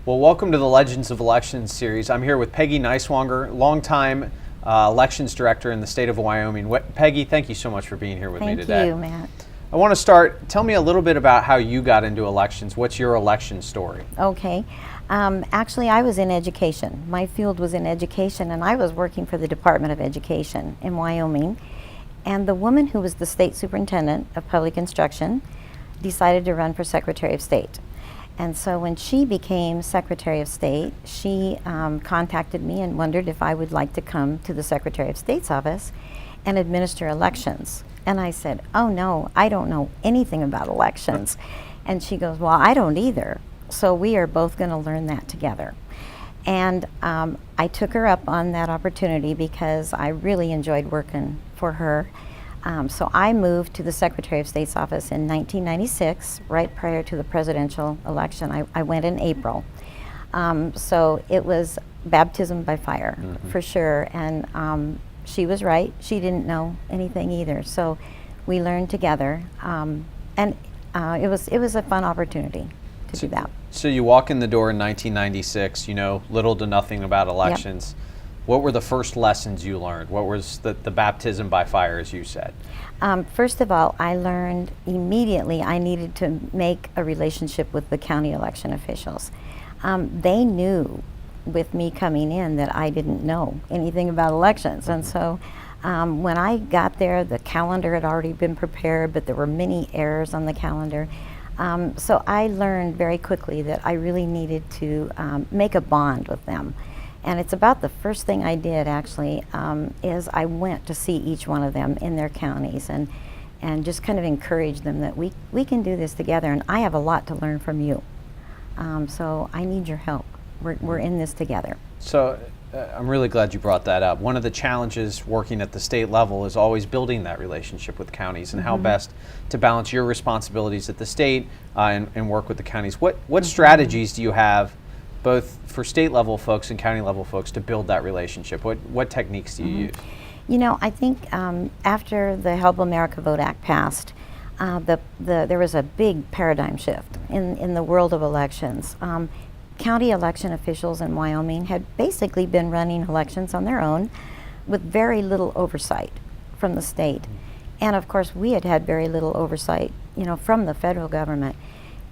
Well, welcome to the Legends of Elections series. I'm here with Peggy Nighswonger, longtime elections director in the state of Wyoming. Peggy, thank you so much for being here with me today. Thank you, Matt. I want to start, tell me a little bit about how you got into elections. What's your election story? Okay. Actually, I was in education. My field was in education, and I was working for the Department of Education in Wyoming. And the woman who was the state superintendent of public instruction decided to run for Secretary of State. And so when she became Secretary of State, she contacted me and wondered if I would like to come to the Secretary of State's office and administer elections. And I said, oh no, I don't know anything about elections. And she goes, well, I don't either. So we are both going to learn that together. And I took her up on that opportunity because I really enjoyed working for her. So I moved to the Secretary of State's office in 1996, right prior to the presidential election. I went in April. So it was baptism by fire, for sure. And she was right. She didn't know anything either. So we learned together. And it was a fun opportunity to do that. So you walk in the door in 1996, you know little to nothing about elections. Yep. What were the first lessons you learned? What was the baptism by fire, as you said? First of all, I learned immediately I needed to make a relationship with the county election officials. They knew with me coming in that I didn't know anything about elections. And so when I got there, the calendar had already been prepared, but there were many errors on the calendar. So I learned very quickly that I really needed to make a bond with them. And it's about the first thing I did, actually, is I went to see each one of them in their counties and just kind of encouraged them that we can do this together, and I have a lot to learn from you. So I need your help. We're in this together. So I'm really glad you brought that up. One of the challenges working at the state level is always building that relationship with counties and how best to balance your responsibilities at the state and work with the counties. What strategies do you have both for state level folks and county level folks to build that relationship? What techniques do you use? You know, I think after the Help America Vote Act passed, there was a big paradigm shift in the world of elections. County election officials in Wyoming had basically been running elections on their own with very little oversight from the state. And of course, we had very little oversight, you know, from the federal government.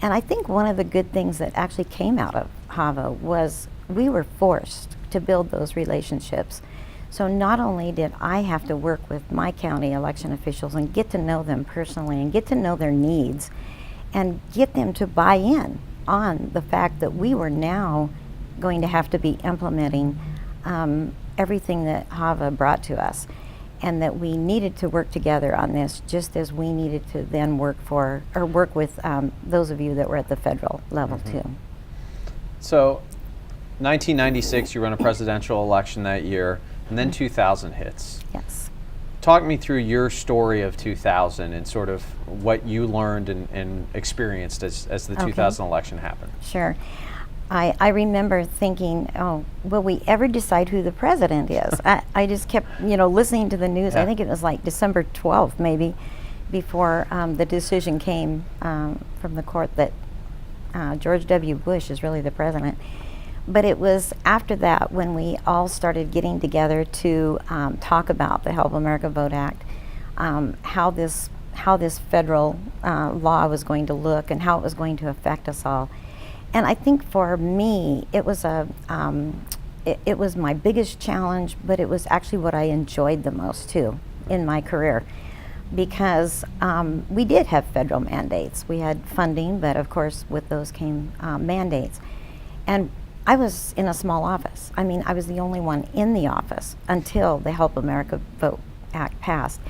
And I think one of the good things that actually came out of HAVA was we were forced to build those relationships. So not only did I have to work with my county election officials and get to know them personally and get to know their needs and get them to buy in on the fact that we were now going to have to be implementing everything that HAVA brought to us, and that we needed to work together on this, just as we needed to then work with those of you that were at the federal level too. So 1996, you run a presidential election that year, and then 2000 hits. Yes. Talk me through your story of 2000 and sort of what you learned and experienced as the 2000 election happened. Sure. I remember thinking, oh, will we ever decide who the president is? I just kept, listening to the news. Yeah. I think it was like December 12th, maybe, before the decision came from the court that George W. Bush is really the president. But it was after that when we all started getting together to talk about the Help America Vote Act, how this federal law was going to look and how it was going to affect us all. And I think for me, it was it was my biggest challenge, but it was actually what I enjoyed the most too in my career, because we did have federal mandates. We had funding, but of course with those came mandates. And I was in a small office. I mean, I was the only one in the office until the Help America Vote Act passed.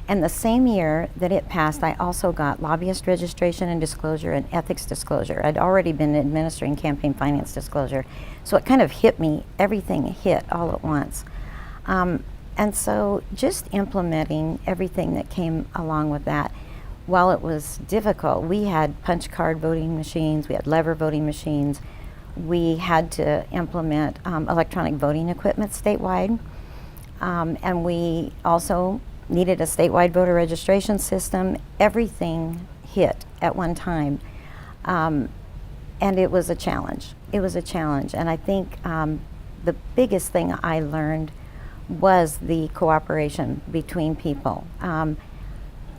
And the same year that it passed, I also got lobbyist registration and disclosure and ethics disclosure. I'd already been administering campaign finance disclosure. So it kind of hit me, everything hit all at once. And so just implementing everything that came along with that, while it was difficult, we had punch card voting machines, we had lever voting machines, we had to implement electronic voting equipment statewide, and we also needed a statewide voter registration system. Everything hit at one time. And it was a challenge. It was a challenge. And I think the biggest thing I learned was the cooperation between people,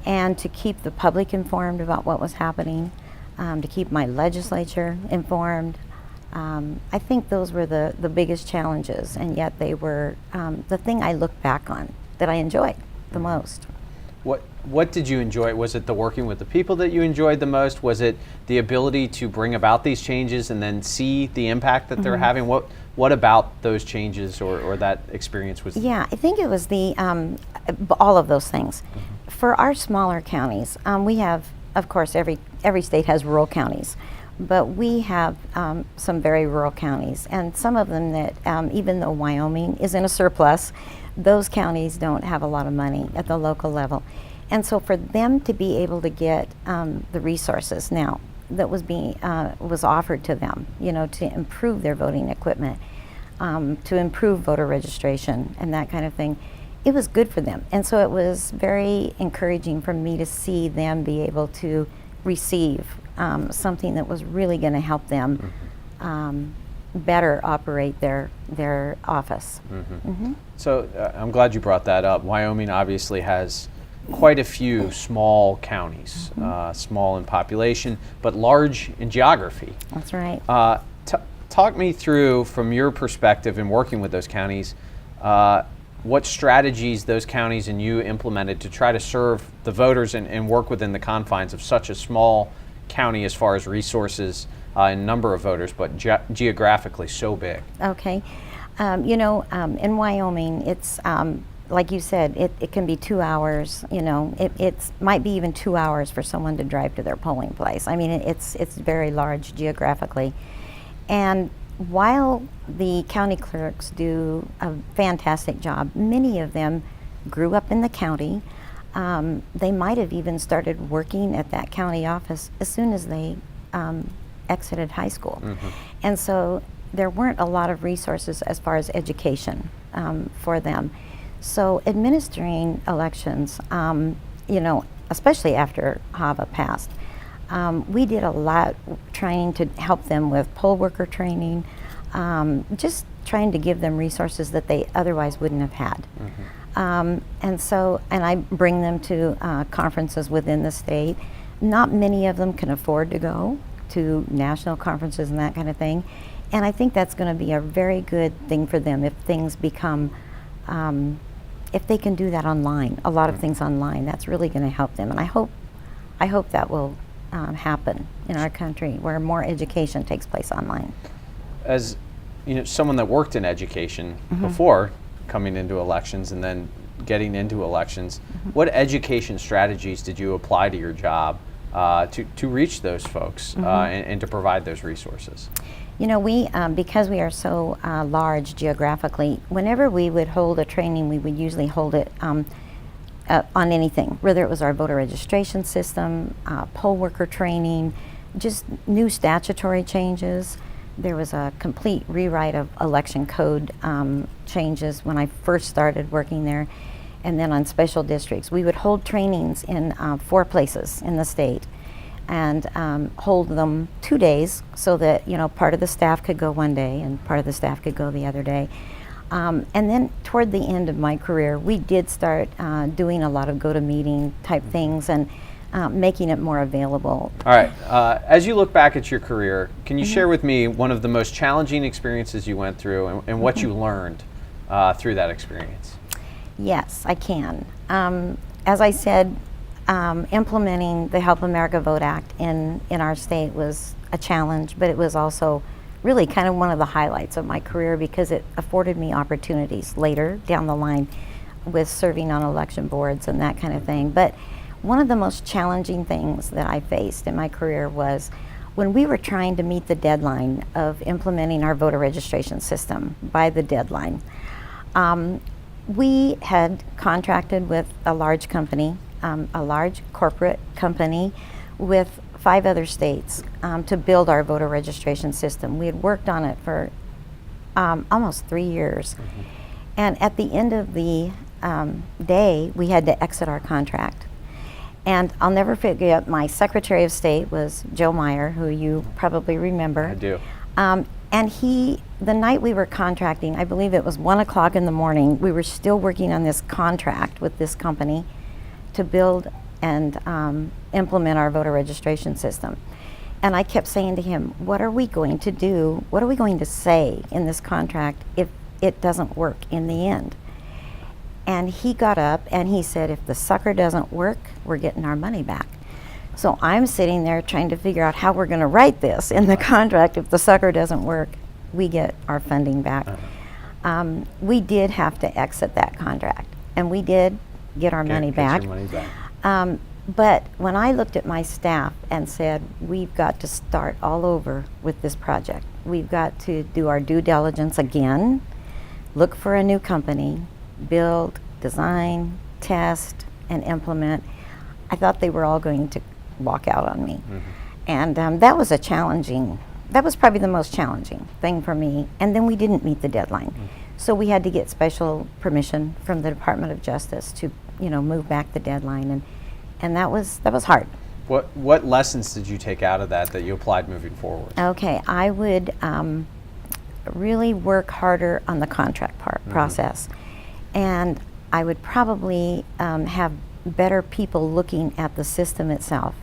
and to keep the public informed about what was happening, to keep my legislature informed. I think those were the biggest challenges, and yet they were the thing I look back on that I enjoyed the most. What did you enjoy? Was it the working with the people that you enjoyed the most? Was it the ability to bring about these changes and then see the impact that they're having? What about those changes or that experience was? Yeah, I think it was the all of those things. For our smaller counties, we have, of course, every state has rural counties, but we have some very rural counties, and some of them that even though Wyoming is in a surplus, those counties don't have a lot of money at the local level. And so for them to be able to get the resources now that was offered to them, to improve their voting equipment, to improve voter registration and that kind of thing, it was good for them. And so it was very encouraging for me to see them be able to receive something that was really going to help them better operate their office. So I'm glad you brought that up. Wyoming obviously has quite a few small counties, small in population, but large in geography. That's right. Talk me through, from your perspective in working with those counties, what strategies those counties and you implemented to try to serve the voters and work within the confines of such a small county as far as resources and number of voters, but geographically so big. Okay. In Wyoming, it's like you said, it can be 2 hours. It might be even 2 hours for someone to drive to their polling place. I mean, it's very large geographically. And while the county clerks do a fantastic job, many of them grew up in the county. They might have even started working at that county office as soon as they exited high school. And so there weren't a lot of resources as far as education for them. So administering elections, especially after HAVA passed, we did a lot trying to help them with poll worker training, just trying to give them resources that they otherwise wouldn't have had. And I bring them to conferences within the state. Not many of them can afford to go to national conferences and that kind of thing. And I think that's going to be a very good thing for them if things become, if they can do that online, a lot of things online. That's really going to help them. And I hope that will happen in our country, where more education takes place online. As someone that worked in education before coming into elections and then getting into elections, what education strategies did you apply to your job to reach those folks and to provide those resources? We, because we are so large geographically, whenever we would hold a training, we would usually hold it on anything, whether it was our voter registration system, poll worker training, just new statutory changes. There was a complete rewrite of election code changes when I first started working there. And then on special districts, we would hold trainings in 4 places in the state and hold them 2 days so that, part of the staff could go one day and part of the staff could go the other day. And then toward the end of my career, we did start doing a lot of go-to-meeting type things and making it more available. All right. As you look back at your career, can you share with me one of the most challenging experiences you went through and what you learned through that experience? Yes, I can. As I said, implementing the Help America Vote Act in our state was a challenge, but it was also really kind of one of the highlights of my career because it afforded me opportunities later down the line with serving on election boards and that kind of thing. But one of the most challenging things that I faced in my career was when we were trying to meet the deadline of implementing our voter registration system by the deadline. We had contracted with a large company, a large corporate company with 5 other states to build our voter registration system. We had worked on it for almost 3 years. And at the end of the day, we had to exit our contract. And I'll never forget, my Secretary of State was Joe Meyer, who you probably remember. I do. And the night we were contracting, I believe it was 1 o'clock in the morning, we were still working on this contract with this company to build and implement our voter registration system. And I kept saying to him, what are we going to do? What are we going to say in this contract if it doesn't work in the end? And he got up and he said, if the sucker doesn't work, we're getting our money back. So I'm sitting there trying to figure out how we're going to write this in the contract. If the sucker doesn't work, we get our funding back. We did have to exit that contract, and we did get our money back. Your money back. But when I looked at my staff and said, we've got to start all over with this project. We've got to do our due diligence again, look for a new company, build, design, test, and implement. I thought they were all going to walk out on me. And that was probably the most challenging thing for me. And then we didn't meet the deadline. So we had to get special permission from the Department of Justice to, move back the deadline. And that was hard. What lessons did you take out of that you applied moving forward? Okay, I would really work harder on the contract process. And I would probably have better people looking at the system itself.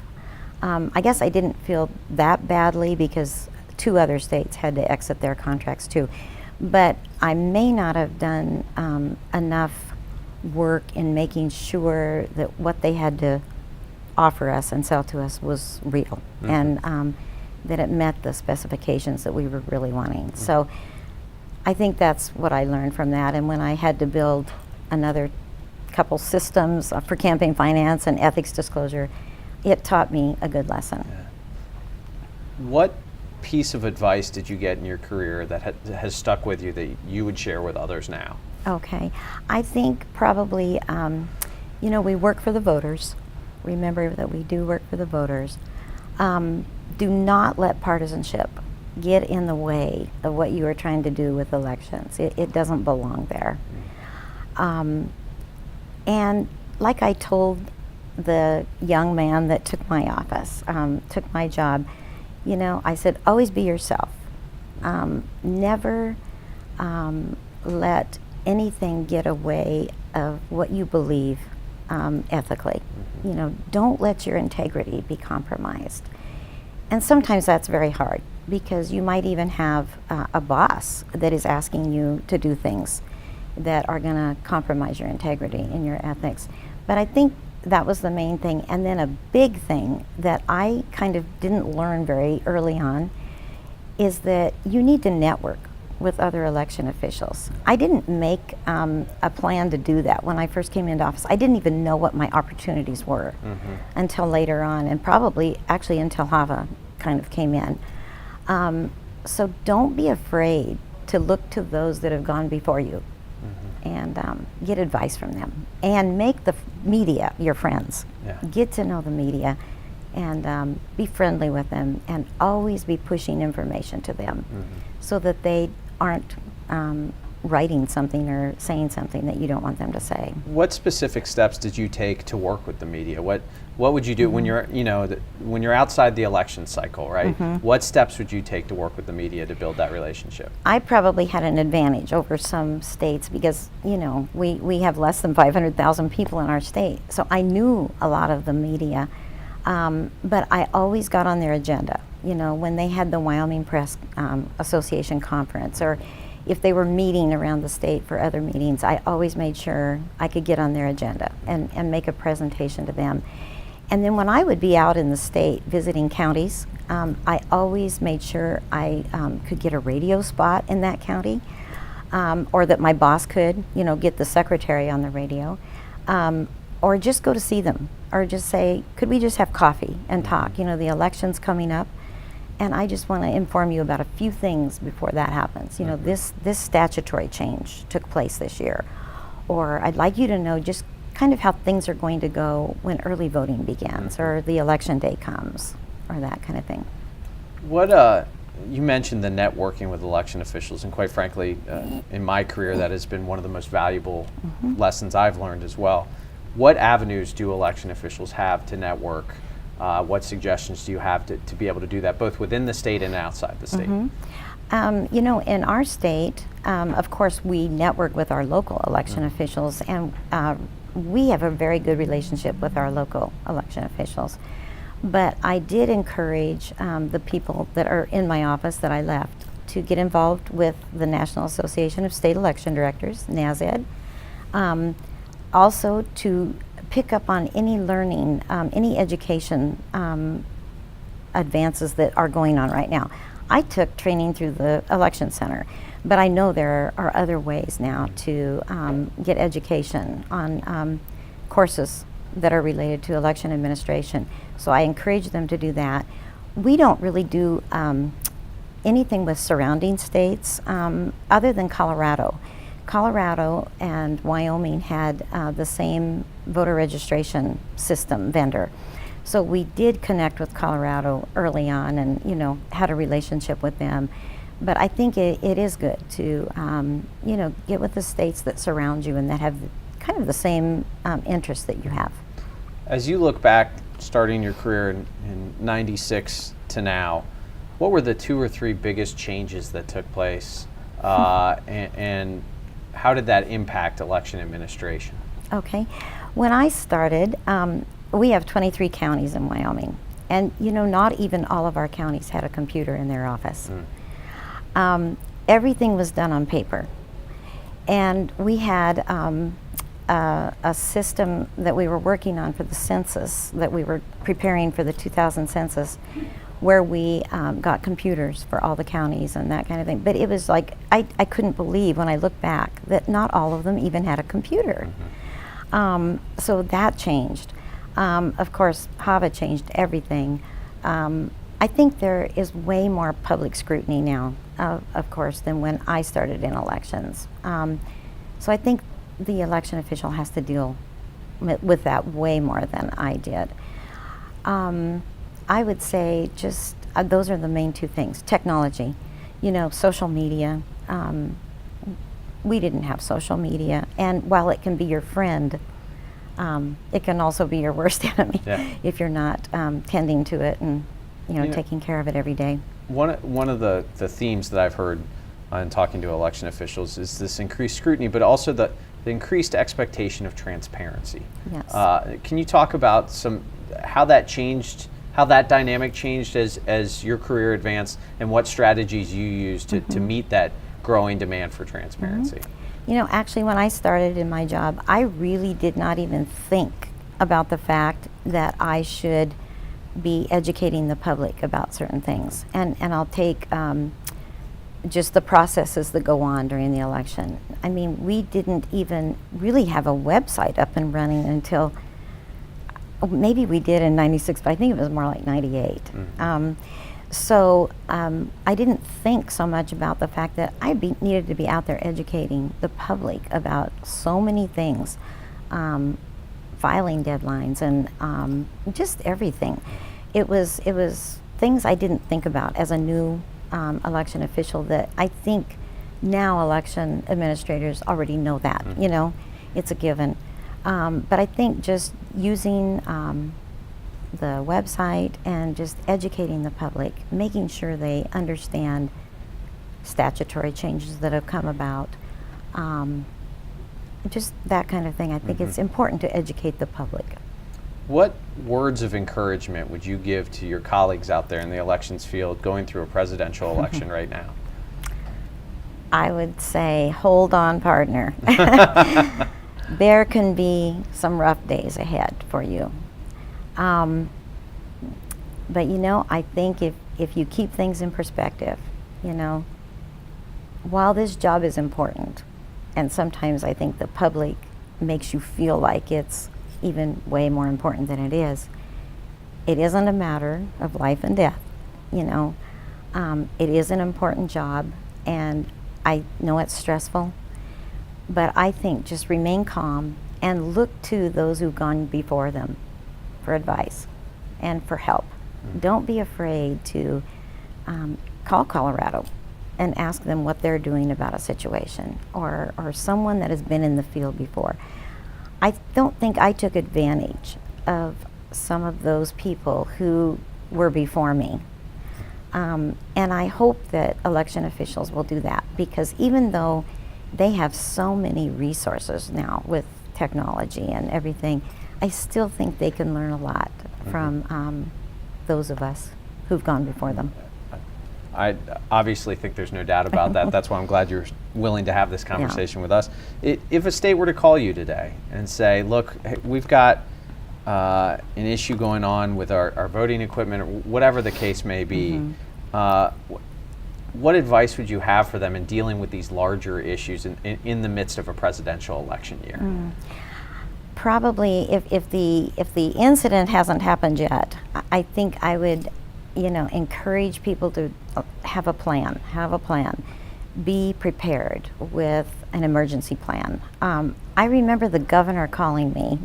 I guess I didn't feel that badly because 2 other states had to exit their contracts too. But I may not have done enough work in making sure that what they had to offer us and sell to us was real, and that it met the specifications that we were really wanting. So I think that's what I learned from that. And when I had to build another couple systems for campaign finance and ethics disclosure, it taught me a good lesson. What piece of advice did you get in your career that has stuck with you that you would share with others now? Okay, I think probably, we work for the voters. Remember that we do work for the voters. Do not let partisanship get in the way of what you are trying to do with elections. It doesn't belong there. And like I told the young man that took my office, took my job, I said, always be yourself. Never let anything get away of what you believe ethically. Don't let your integrity be compromised. And sometimes that's very hard because you might even have a boss that is asking you to do things that are going to compromise your integrity and your ethics. But I think that was the main thing. And then a big thing that I kind of didn't learn very early on is that you need to network with other election officials. I didn't make a plan to do that when I first came into office. I didn't even know what my opportunities were until later on, and probably actually until Hava kind of came in. So don't be afraid to look to those that have gone before you and get advice from them. And make the media your friends. Yeah. Get to know the media and be friendly with them, and always be pushing information to them so that they aren't writing something or saying something that you don't want them to say. What specific steps did you take to work with the media? What would you do when you're when you're outside the election cycle, right? What steps would you take to work with the media to build that relationship? I probably had an advantage over some states because we have less than 500,000 people in our state, so I knew a lot of the media, but I always got on their agenda. When they had the Wyoming Press Association conference, or if they were meeting around the state for other meetings, I always made sure I could get on their agenda and make a presentation to them. And then when I would be out in the state visiting counties, I always made sure I could get a radio spot in that county, or that my boss could, get the secretary on the radio, or just go to see them, or just say, could we just have coffee and talk? The election's coming up, and I just want to inform you about a few things before that happens. This statutory change took place this year, or I'd like you to know just kind of how things are going to go when early voting begins, or the election day comes, or that kind of thing. You mentioned the networking with election officials, and quite frankly, in my career, that has been one of the most valuable lessons I've learned as well. What avenues do election officials have to network? What suggestions do you have to be able to do that, both within the state and outside the state? You know, in our state, of course, we network with our local election officials, and we have a very good relationship with our local election officials. But I did encourage the people that are in my office that I left to get involved with the National Association of State Election Directors, NASED. Also to pick up on any learning, any education advances that are going on right now. I took training through the Election Center, but I know there are other ways now to get education on courses that are related to election administration. So I encourage them to do that. We don't really do anything with surrounding states other than Colorado. Colorado and Wyoming had the same voter registration system vendor. So we did connect with Colorado early on and, you know, had a relationship with them. But I think it is good to, you know, get with the states that surround you and that have kind of the same interests that you have. As you look back, starting your career in 96 to now, what were the 2 or 3 biggest changes that took place, and how did that impact election administration? Okay. When I started, we have 23 counties in Wyoming, and you know, not even all of our counties had a computer in their office. Everything was done on paper, and we had a system that we were working on for the census, that we were preparing for the 2000 census, where we got computers for all the counties and that kind of thing. But it was like, I couldn't believe when I look back that not all of them even had a computer. So that changed. Of course, HAVA changed everything. I think there is way more public scrutiny now, of course, than when I started in elections. So I think the election official has to deal with that way more than I did. I would say just those are the main 2 things. Technology, you know, social media. We didn't have social media, and while it can be your friend, it can also be your worst enemy if you're not tending to it and, you know, taking care of it every day. One of the themes that I've heard in talking to election officials is this increased scrutiny, but also the increased expectation of transparency. Yes. Can you talk about how that changed, how that dynamic changed as your career advanced, and what strategies you used to meet that growing demand for transparency? You know, actually, when I started in my job, I really did not even think about the fact that I should be educating the public about certain things. And I'll take just the processes that go on during the election. I mean, we didn't even really have a website up and running until, maybe we did in 96, but I think it was more like 98. So I didn't think so much about the fact that I needed to be out there educating the public about so many things, filing deadlines and just everything. It was things I didn't think about as a new election official that I think now election administrators already know that, you know, it's a given. But I think just using the website and just educating the public, making sure they understand statutory changes that have come about, just that kind of thing. I think it's important to educate the public. What words of encouragement would you give to your colleagues out there in the elections field going through a presidential election right now? I would say, hold on, partner. There can be some rough days ahead for you. But you know, I think if you keep things in perspective, you know, while this job is important, and sometimes I think the public makes you feel like it's even way more important than it isn't a matter of life and death, you know. It is an important job, and I know it's stressful, but I think just remain calm and look to those who've gone before them for advice and for help. Don't be afraid to call Colorado and ask them what they're doing about a situation, or someone that has been in the field before. I don't think I took advantage of some of those people who were before me. And I hope that election officials will do that, because even though they have so many resources now with technology and everything, I still think they can learn a lot from those of us who've gone before them. I obviously think there's no doubt about that. That's why I'm glad you're willing to have this conversation with us. If a state were to call you today and say, look, hey, we've got an issue going on with our voting equipment, or whatever the case may be, what advice would you have for them in dealing with these larger issues in the midst of a presidential election year? Probably, if the incident hasn't happened yet, I think I would, encourage people to have a plan. Be prepared with an emergency plan. I remember the governor calling me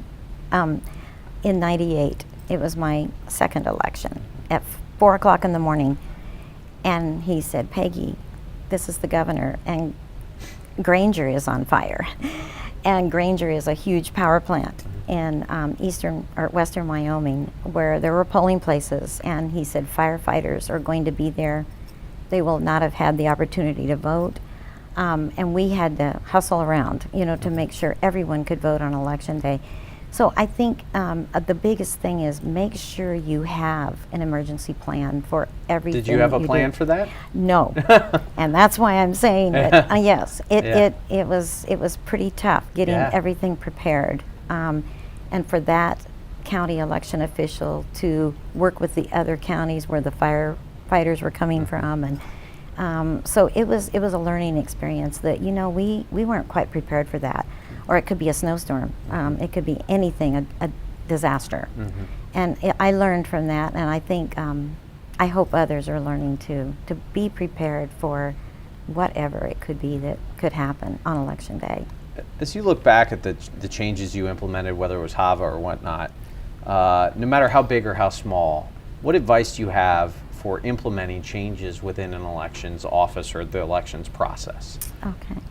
in '98. It was my second election at 4 o'clock in the morning, and he said, "Peggy, this is the governor, and Granger is on fire." And Granger is a huge power plant in western Wyoming, where there were polling places, and he said firefighters are going to be there. They will not have had the opportunity to vote, and we had to hustle around, to make sure everyone could vote on election day. So I think the biggest thing is make sure you have an emergency plan for everything. Did you have a plan for that? No, and that's why I'm saying that. Yes, it was pretty tough getting everything prepared, and for that county election official to work with the other counties where the firefighters were coming from, and so it was a learning experience that we weren't quite prepared for that. Or it could be a snowstorm. It could be anything, a disaster. And I learned from that, and I think, I hope others are learning to be prepared for whatever it could be that could happen on election day. As you look back at the changes you implemented, whether it was HAVA or whatnot, no matter how big or how small, what advice do you have for implementing changes within an elections office or the elections process? Okay.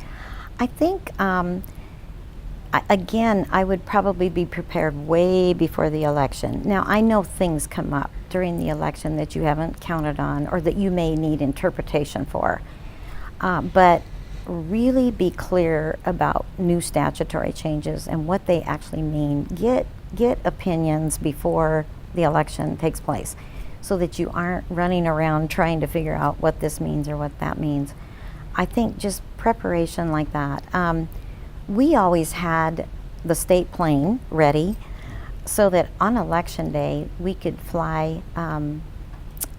I think, again, I would probably be prepared way before the election. Now, I know things come up during the election that you haven't counted on or that you may need interpretation for. But really be clear about new statutory changes and what they actually mean. Get opinions before the election takes place so that you aren't running around trying to figure out what this means or what that means. I think just preparation like that. We always had the state plane ready so that on election day we could fly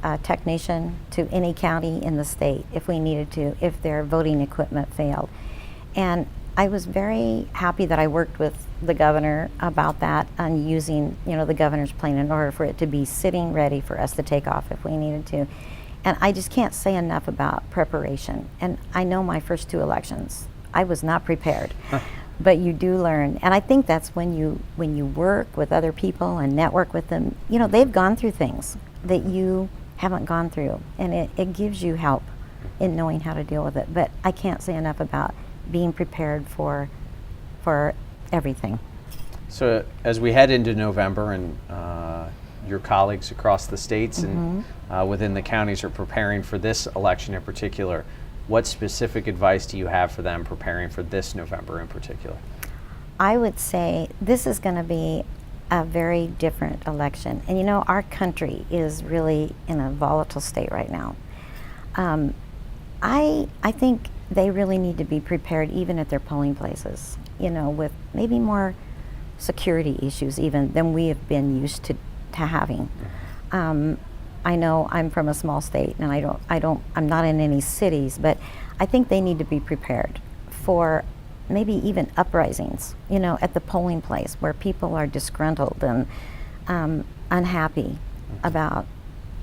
a technician to any county in the state if we needed to, if their voting equipment failed. And I was very happy that I worked with the governor about that and using, the governor's plane in order for it to be sitting ready for us to take off if we needed to. And I just can't say enough about preparation. And I know my first two elections, I was not prepared, but you do learn. And I think that's when you work with other people and network with them, they've gone through things that you haven't gone through, and it gives you help in knowing how to deal with it. But I can't say enough about being prepared for everything. So as we head into November and your colleagues across the states and within the counties are preparing for this election in particular, what specific advice do you have for them preparing for this November in particular? I would say this is going to be a very different election. And our country is really in a volatile state right now. I think they really need to be prepared even at their polling places, with maybe more security issues even than we have been used to having. I know I'm from a small state and I'm not in any cities, but I think they need to be prepared for maybe even uprisings, at the polling place where people are disgruntled and unhappy about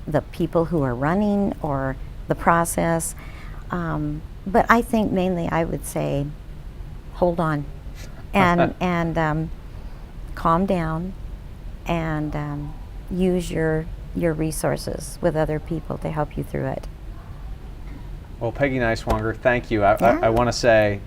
the people who are running or the process. But I think mainly I would say, hold on and calm down and use your resources with other people to help you through it. Well, Peggy Nighswonger, thank you. I want to say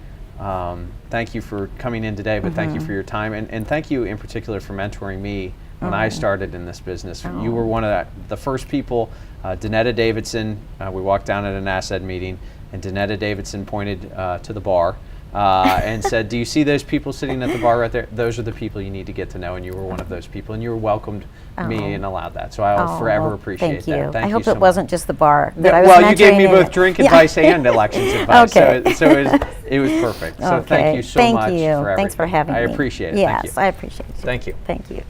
Thank you for coming in today, but thank you for your time, and thank you in particular for mentoring me when I started in this business. You were one of the first people. Danetta Davidson, we walked down at an ASED meeting, and Danetta Davidson pointed to the bar and said, "Do you see those people sitting at the bar right there? Those are the people you need to get to know," and you were one of those people, and you were welcomed me and allowed that. So I'll forever appreciate that. Thank you. I hope so it wasn't much. just the bar that I was Well, you gave mentoring me in both it. drink advice and elections advice, Okay. so it was perfect. So thank you so much for everything. Thanks for having me. I appreciate it. Yes, Thank you. I appreciate it. Thank you. Thank you.